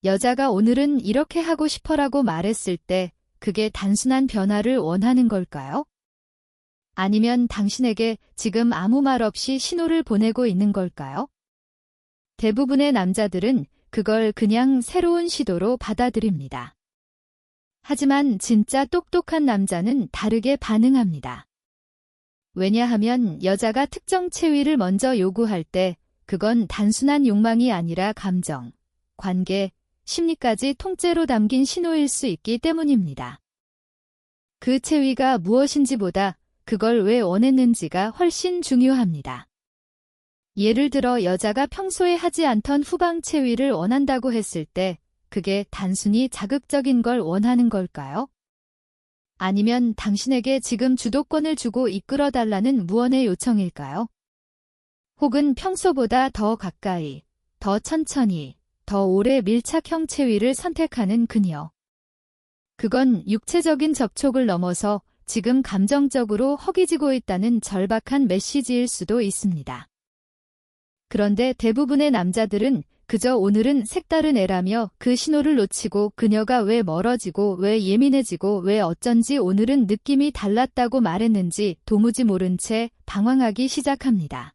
여자가 오늘은 이렇게 하고 싶어라고 말했을 때 그게 단순한 변화를 원하는 걸까요? 아니면 당신에게 지금 아무 말 없이 신호를 보내고 있는 걸까요? 대부분의 남자들은 그걸 그냥 새로운 시도로 받아들입니다. 하지만 진짜 똑똑한 남자는 다르게 반응합니다. 왜냐하면 여자가 특정 체위를 먼저 요구할 때 그건 단순한 욕망이 아니라 감정, 관계, 심리까지 통째로 담긴 신호일 수 있기 때문입니다. 그 체위가 무엇인지보다 그걸 왜 원했는지가 훨씬 중요합니다. 예를 들어 여자가 평소에 하지 않던 후방 체위를 원한다고 했을 때 그게 단순히 자극적인 걸 원하는 걸까요? 아니면 당신에게 지금 주도권을 주고 이끌어달라는 무언의 요청일까요? 혹은 평소보다 더 가까이, 더 천천히, 더 오래 밀착형 체위를 선택하는 그녀. 그건 육체적인 접촉을 넘어서 지금 감정적으로 허기지고 있다는 절박한 메시지일 수도 있습니다. 그런데 대부분의 남자들은 그저 오늘은 색다른 애라며 그 신호를 놓치고 그녀가 왜 멀어지고 왜 예민해지고 왜 어쩐지 오늘은 느낌이 달랐다고 말했는지 도무지 모른 채 방황하기 시작합니다.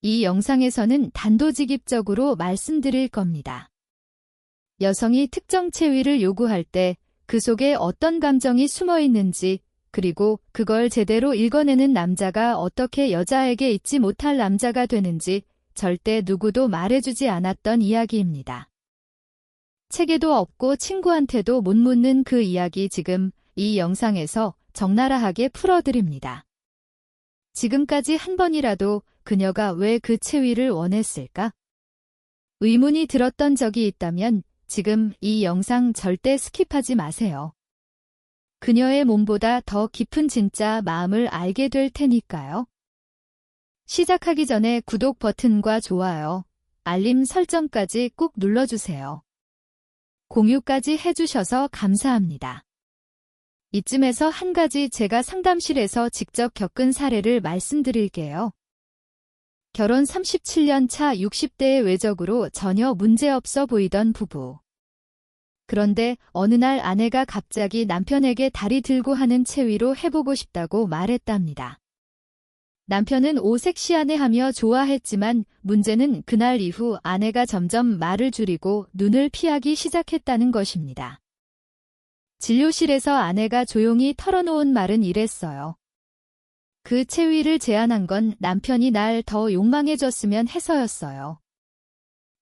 이 영상에서는 단도직입적으로 말씀드릴 겁니다. 여성이 특정 체위를 요구할 때 그 속에 어떤 감정이 숨어 있는지, 그리고 그걸 제대로 읽어내는 남자가 어떻게 여자에게 잊지 못할 남자가 되는지 절대 누구도 말해주지 않았던 이야기입니다. 책에도 없고 친구한테도 못 묻는 그 이야기 지금 이 영상에서 적나라하게 풀어드립니다. 지금까지 한 번이라도 그녀가 왜 그 체위를 원했을까? 의문이 들었던 적이 있다면 지금 이 영상 절대 스킵하지 마세요. 그녀의 몸보다 더 깊은 진짜 마음을 알게 될 테니까요. 시작하기 전에 구독 버튼과 좋아요, 알림 설정까지 꾹 눌러주세요. 공유까지 해주셔서 감사합니다. 이쯤에서 한 가지 제가 상담실에서 직접 겪은 사례를 말씀드릴게요. 결혼 37년 차 60대의 외적으로 전혀 문제없어 보이던 부부. 그런데 어느 날 아내가 갑자기 남편에게 다리 들고 하는 체위로 해보고 싶다고 말했답니다. 남편은 오 섹시하네 하며 좋아했지만 문제는 그날 이후 아내가 점점 말을 줄이고 눈을 피하기 시작했다는 것입니다. 진료실에서 아내가 조용히 털어놓은 말은 이랬어요. 그 체위를 제안한 건 남편이 날 더 욕망해줬으면 해서였어요.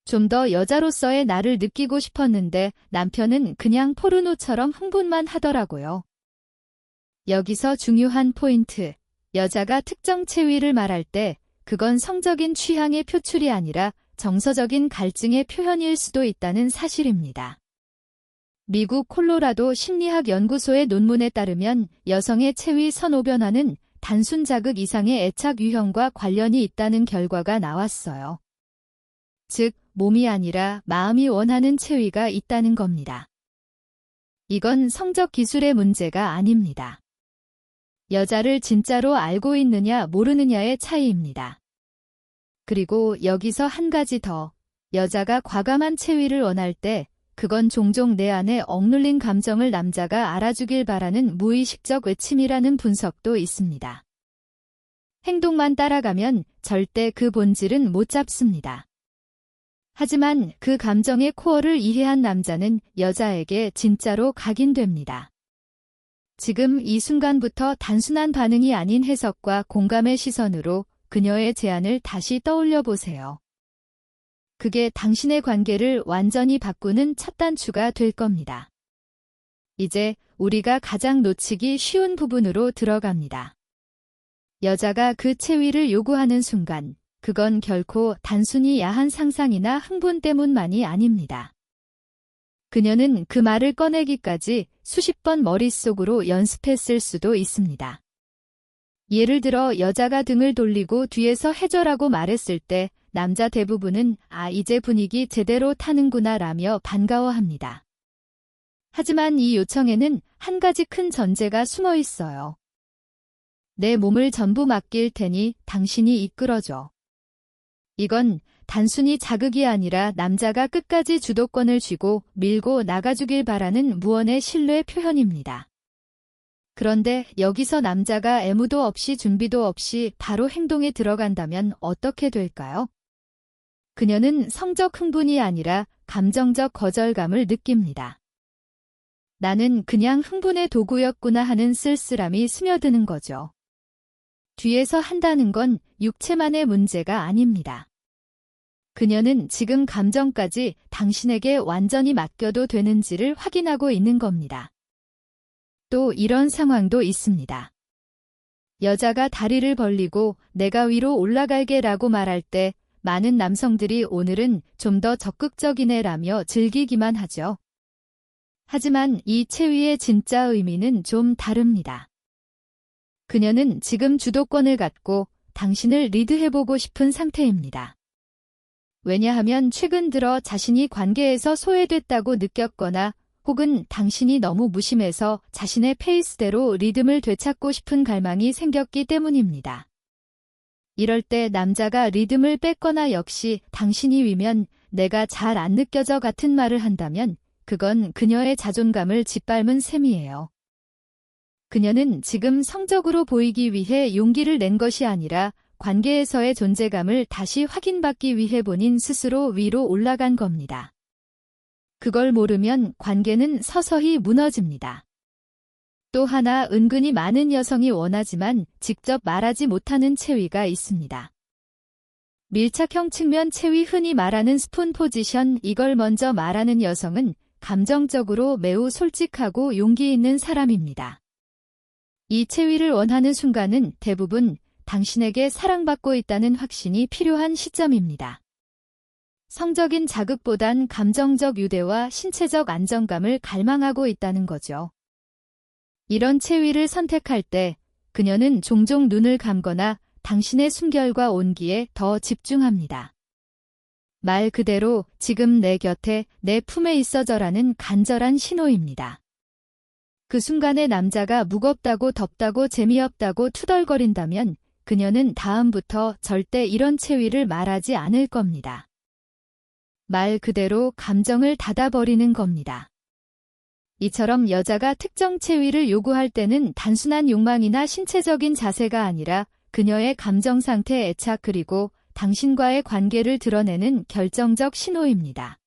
좀 더 여자로서의 나를 느끼고 싶었는데 남편은 그냥 포르노처럼 흥분만 하더라고요. 여기서 중요한 포인트. 여자가 특정 체위를 말할 때 그건 성적인 취향의 표출이 아니라 정서적인 갈증의 표현일 수도 있다는 사실입니다. 미국 콜로라도 심리학 연구소의 논문에 따르면 여성의 체위 선호 변화는 단순 자극 이상의 애착 유형과 관련이 있다는 결과가 나왔어요. 즉, 몸이 아니라 마음이 원하는 체위가 있다는 겁니다. 이건 성적 기술의 문제가 아닙니다. 여자를 진짜로 알고 있느냐 모르느냐의 차이입니다. 그리고 여기서 한 가지 더, 여자가 과감한 체위를 원할 때 그건 종종 내 안에 억눌린 감정을 남자가 알아주길 바라는 무의식적 외침이라는 분석도 있습니다. 행동만 따라가면 절대 그 본질은 못 잡습니다. 하지만 그 감정의 코어를 이해한 남자는 여자에게 진짜로 각인됩니다. 지금 이 순간부터 단순한 반응이 아닌 해석과 공감의 시선으로 그녀의 제안을 다시 떠올려 보세요. 그게 당신의 관계를 완전히 바꾸는 첫 단추가 될 겁니다. 이제 우리가 가장 놓치기 쉬운 부분으로 들어갑니다. 여자가 그 체위를 요구하는 순간, 그건 결코 단순히 야한 상상이나 흥분 때문만이 아닙니다. 그녀는 그 말을 꺼내기까지 수십 번 머릿속으로 연습했을 수도 있습니다. 예를 들어 여자가 등을 돌리고 뒤에서 해줘라고 말했을 때 남자 대부분은 이제 분위기 제대로 타는구나 라며 반가워합니다. 하지만 이 요청에는 한 가지 큰 전제가 숨어 있어요. 내 몸을 전부 맡길 테니 당신이 이끌어줘. 이건 단순히 자극이 아니라 남자가 끝까지 주도권을 쥐고 밀고 나가주길 바라는 무언의 신뢰 표현입니다. 그런데 여기서 남자가 애무도 없이 준비도 없이 바로 행동에 들어간다면 어떻게 될까요? 그녀는 성적 흥분이 아니라 감정적 거절감을 느낍니다. 나는 그냥 흥분의 도구였구나 하는 쓸쓸함이 스며드는 거죠. 뒤에서 한다는 건 육체만의 문제가 아닙니다. 그녀는 지금 감정까지 당신에게 완전히 맡겨도 되는지를 확인하고 있는 겁니다. 또 이런 상황도 있습니다. 여자가 다리를 벌리고 내가 위로 올라갈게 라고 말할 때 많은 남성들이 오늘은 좀 더 적극적이네 라며 즐기기만 하죠. 하지만 이 체위의 진짜 의미는 좀 다릅니다. 그녀는 지금 주도권을 갖고 당신을 리드해보고 싶은 상태입니다. 왜냐하면 최근 들어 자신이 관계에서 소외됐다고 느꼈거나 혹은 당신이 너무 무심해서 자신의 페이스대로 리듬을 되찾고 싶은 갈망이 생겼기 때문입니다. 이럴 때 남자가 리듬을 뺐거나 역시 당신이 위면 내가 잘 안 느껴져 같은 말을 한다면 그건 그녀의 자존감을 짓밟은 셈이에요. 그녀는 지금 성적으로 보이기 위해 용기를 낸 것이 아니라 관계에서의 존재감을 다시 확인받기 위해 본인 스스로 위로 올라간 겁니다. 그걸 모르면 관계는 서서히 무너집니다. 또 하나 은근히 많은 여성이 원하지만 직접 말하지 못하는 체위가 있습니다. 밀착형 측면 체위, 흔히 말하는 스푼 포지션, 이걸 먼저 말하는 여성은 감정적으로 매우 솔직하고 용기 있는 사람입니다. 이 체위를 원하는 순간은 대부분 당신에게 사랑받고 있다는 확신이 필요한 시점입니다. 성적인 자극보단 감정적 유대와 신체적 안정감을 갈망하고 있다는 거죠. 이런 체위를 선택할 때 그녀는 종종 눈을 감거나 당신의 숨결과 온기에 더 집중합니다. 말 그대로 지금 내 곁에 내 품에 있어져라는 간절한 신호입니다. 그 순간에 남자가 무겁다고 덥다고 재미없다고 투덜거린다면 그녀는 다음부터 절대 이런 체위를 말하지 않을 겁니다. 말 그대로 감정을 닫아버리는 겁니다. 이처럼 여자가 특정 체위를 요구할 때는 단순한 욕망이나 신체적인 자세가 아니라 그녀의 감정 상태, 애착 그리고 당신과의 관계를 드러내는 결정적 신호입니다.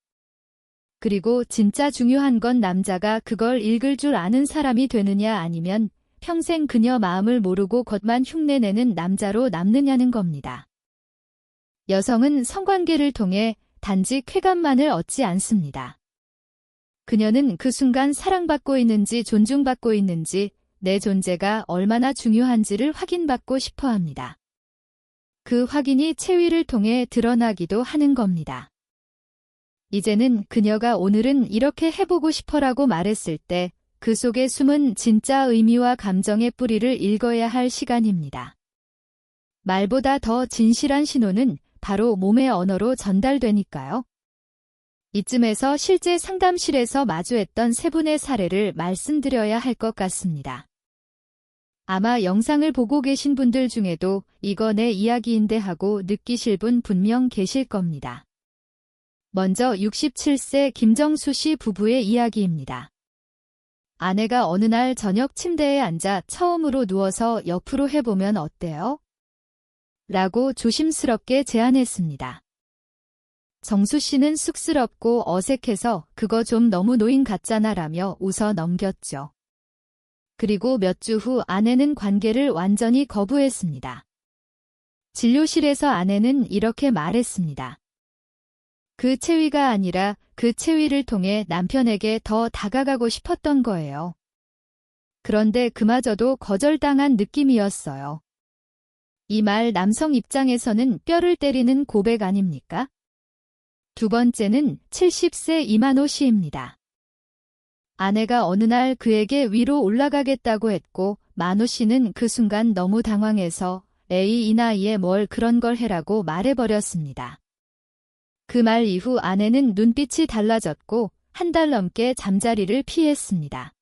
그리고 진짜 중요한 건 남자가 그걸 읽을 줄 아는 사람이 되느냐 아니면 평생 그녀 마음을 모르고 겉만 흉내내는 남자로 남느냐는 겁니다. 여성은 성관계를 통해 단지 쾌감만을 얻지 않습니다. 그녀는 그 순간 사랑받고 있는지 존중받고 있는지 내 존재가 얼마나 중요한지를 확인받고 싶어 합니다. 그 확인이 체위를 통해 드러나기도 하는 겁니다. 이제는 그녀가 오늘은 이렇게 해보고 싶어라고 말했을 때 그 속에 숨은 진짜 의미와 감정의 뿌리를 읽어야 할 시간입니다. 말보다 더 진실한 신호는 바로 몸의 언어로 전달되니까요. 이쯤에서 실제 상담실에서 마주했던 세 분의 사례를 말씀드려야 할 것 같습니다. 아마 영상을 보고 계신 분들 중에도 이거 내 이야기인데 하고 느끼실 분 분명 계실 겁니다. 먼저 67세 김정수 씨 부부의 이야기입니다. 아내가 어느 날 저녁 침대에 앉아 처음으로 누워서 옆으로 해보면 어때요? 라고 조심스럽게 제안했습니다. 정수 씨는 쑥스럽고 어색해서 그거 좀 너무 노인 같잖아 라며 웃어 넘겼죠. 그리고 몇 주 후 아내는 관계를 완전히 거부했습니다. 진료실에서 아내는 이렇게 말했습니다. 그 체위가 아니라 그 체위를 통해 남편에게 더 다가가고 싶었던 거예요. 그런데 그마저도 거절당한 느낌이었어요. 이 말 남성 입장에서는 뼈를 때리는 고백 아닙니까? 두 번째는 70세 이만호 씨입니다. 아내가 어느 날 그에게 위로 올라가겠다고 했고 만호 씨는 그 순간 너무 당황해서 에이 이 나이에 뭘 그런 걸 해라고 말해버렸습니다. 그 말 이후 아내는 눈빛이 달라졌고 한 달 넘게 잠자리를 피했습니다.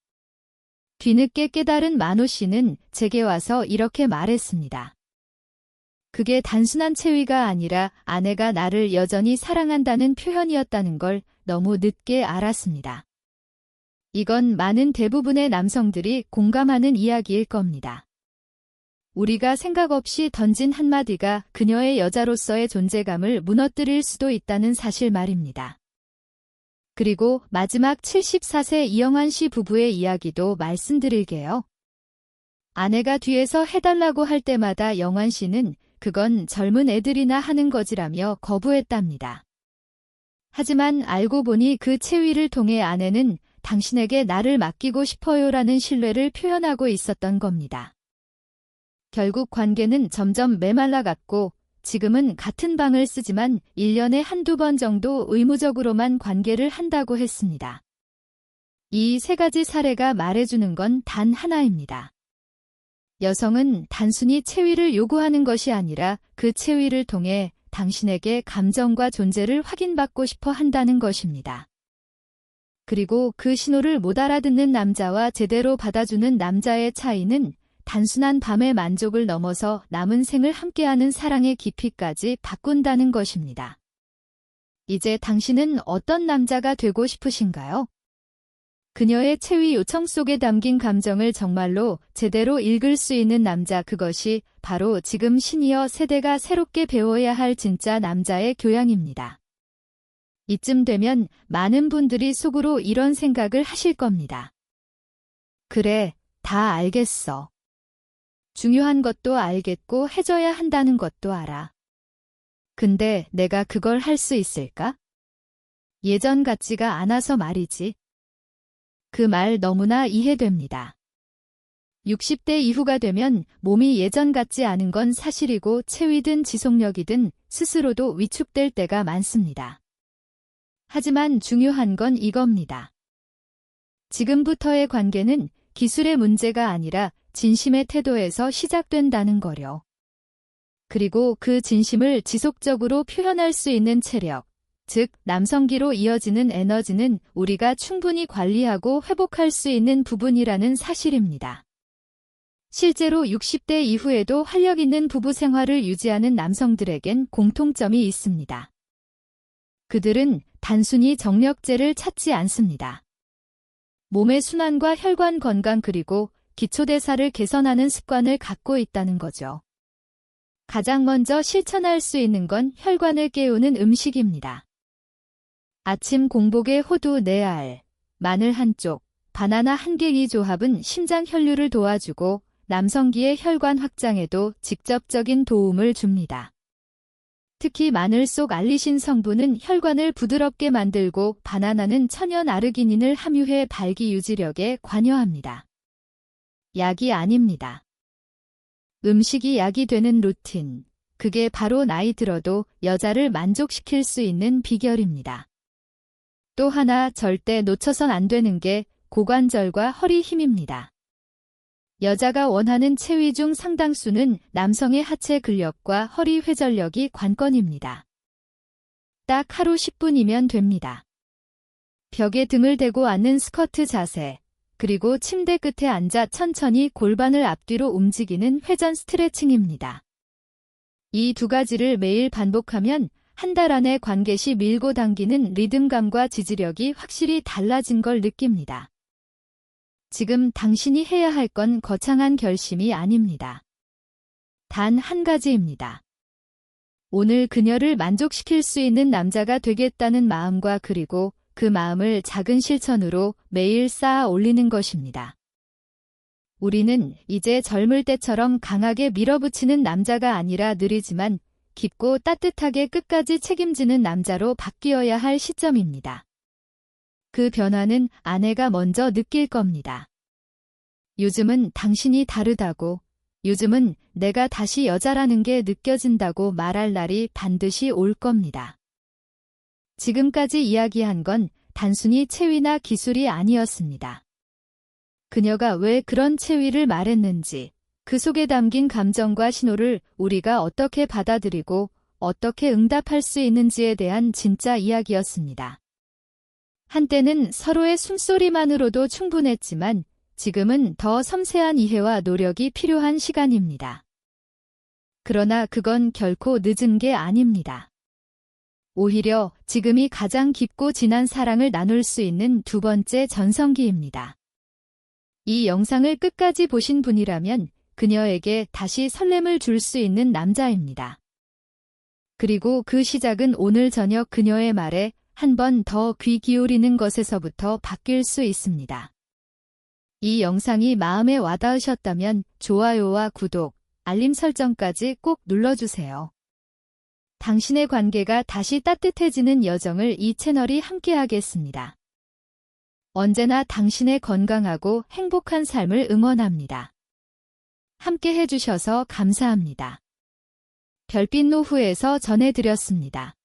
뒤늦게 깨달은 만호 씨는 제게 와서 이렇게 말했습니다. 그게 단순한 체위가 아니라 아내가 나를 여전히 사랑한다는 표현이었다는 걸 너무 늦게 알았습니다. 이건 많은 대부분의 남성들이 공감하는 이야기일 겁니다. 우리가 생각 없이 던진 한마디가 그녀의 여자로서의 존재감을 무너뜨릴 수도 있다는 사실 말입니다. 그리고 마지막 74세 이영환 씨 부부의 이야기도 말씀드릴게요. 아내가 뒤에서 해달라고 할 때마다 영환 씨는 그건 젊은 애들이나 하는 거지라며 거부했답니다. 하지만 알고 보니 그 체위를 통해 아내는 당신에게 나를 맡기고 싶어요라는 신뢰를 표현하고 있었던 겁니다. 결국 관계는 점점 메말라갔고 지금은 같은 방을 쓰지만 1년에 한두 번 정도 의무적으로만 관계를 한다고 했습니다. 이 세 가지 사례가 말해주는 건 단 하나입니다. 여성은 단순히 체위를 요구하는 것이 아니라 그 체위를 통해 당신에게 감정과 존재를 확인받고 싶어 한다는 것입니다. 그리고 그 신호를 못 알아듣는 남자와 제대로 받아주는 남자의 차이는 단순한 밤의 만족을 넘어서 남은 생을 함께하는 사랑의 깊이까지 바꾼다는 것입니다. 이제 당신은 어떤 남자가 되고 싶으신가요? 그녀의 체위 요청 속에 담긴 감정을 정말로 제대로 읽을 수 있는 남자, 그것이 바로 지금 시니어 세대가 새롭게 배워야 할 진짜 남자의 교양입니다. 이쯤 되면 많은 분들이 속으로 이런 생각을 하실 겁니다. 그래, 다 알겠어. 중요한 것도 알겠고 해줘야 한다는 것도 알아. 근데 내가 그걸 할 수 있을까? 예전 같지가 않아서 말이지. 그 말 너무나 이해됩니다. 60대 이후가 되면 몸이 예전 같지 않은 건 사실이고 체위든 지속력이든 스스로도 위축될 때가 많습니다. 하지만 중요한 건 이겁니다. 지금부터의 관계는 기술의 문제가 아니라 진심의 태도에서 시작된다는 거요. 그리고 그 진심을 지속적으로 표현할 수 있는 체력, 즉 남성기로 이어지는 에너지는 우리가 충분히 관리하고 회복할 수 있는 부분이라는 사실입니다. 실제로 60대 이후에도 활력 있는 부부 생활을 유지하는 남성들에겐 공통점이 있습니다. 그들은 단순히 정력제를 찾지 않습니다. 몸의 순환과 혈관 건강 그리고 기초대사를 개선하는 습관을 갖고 있다는 거죠. 가장 먼저 실천할 수 있는 건 혈관을 깨우는 음식입니다. 아침 공복에 호두 4알, 마늘 1쪽, 바나나 1개 이 조합은 심장 혈류를 도와주고 남성기의 혈관 확장에도 직접적인 도움을 줍니다. 특히 마늘 속 알리신 성분은 혈관을 부드럽게 만들고 바나나는 천연 아르기닌을 함유해 발기 유지력에 관여합니다. 약이 아닙니다. 음식이 약이 되는 루틴, 그게 바로 나이 들어도 여자를 만족시킬 수 있는 비결입니다. 또 하나 절대 놓쳐선 안 되는 게 고관절과 허리 힘입니다. 여자가 원하는 체위 중 상당수는 남성의 하체 근력과 허리 회전력이 관건입니다. 딱 하루 10분이면 됩니다. 벽에 등을 대고 앉는 스쿼트 자세, 그리고 침대 끝에 앉아 천천히 골반을 앞뒤로 움직이는 회전 스트레칭입니다. 이 두 가지를 매일 반복하면 한 달 안에 관계 시 밀고 당기는 리듬감과 지지력이 확실히 달라진 걸 느낍니다. 지금 당신이 해야 할 건 거창한 결심이 아닙니다. 단 한 가지입니다. 오늘 그녀를 만족시킬 수 있는 남자가 되겠다는 마음과 그리고 그 마음을 작은 실천으로 매일 쌓아 올리는 것입니다. 우리는 이제 젊을 때처럼 강하게 밀어붙이는 남자가 아니라 느리지만 깊고 따뜻하게 끝까지 책임지는 남자로 바뀌어야 할 시점입니다. 그 변화는 아내가 먼저 느낄 겁니다. 요즘은 당신이 다르다고, 요즘은 내가 다시 여자라는 게 느껴진다고 말할 날이 반드시 올 겁니다. 지금까지 이야기한 건 단순히 체위나 기술이 아니었습니다. 그녀가 왜 그런 체위를 말했는지, 그 속에 담긴 감정과 신호를 우리가 어떻게 받아들이고 어떻게 응답할 수 있는지에 대한 진짜 이야기였습니다. 한때는 서로의 숨소리만으로도 충분했지만 지금은 더 섬세한 이해와 노력이 필요한 시간입니다. 그러나 그건 결코 늦은 게 아닙니다. 오히려 지금이 가장 깊고 진한 사랑을 나눌 수 있는 두 번째 전성기입니다. 이 영상을 끝까지 보신 분이라면 그녀에게 다시 설렘을 줄 수 있는 남자입니다. 그리고 그 시작은 오늘 저녁 그녀의 말에 한 번 더 귀 기울이는 것에서부터 바뀔 수 있습니다. 이 영상이 마음에 와닿으셨다면 좋아요와 구독, 알림 설정까지 꼭 눌러주세요. 당신의 관계가 다시 따뜻해지는 여정을 이 채널이 함께하겠습니다. 언제나 당신의 건강하고 행복한 삶을 응원합니다. 함께 해주셔서 감사합니다. 별빛 노후에서 전해드렸습니다.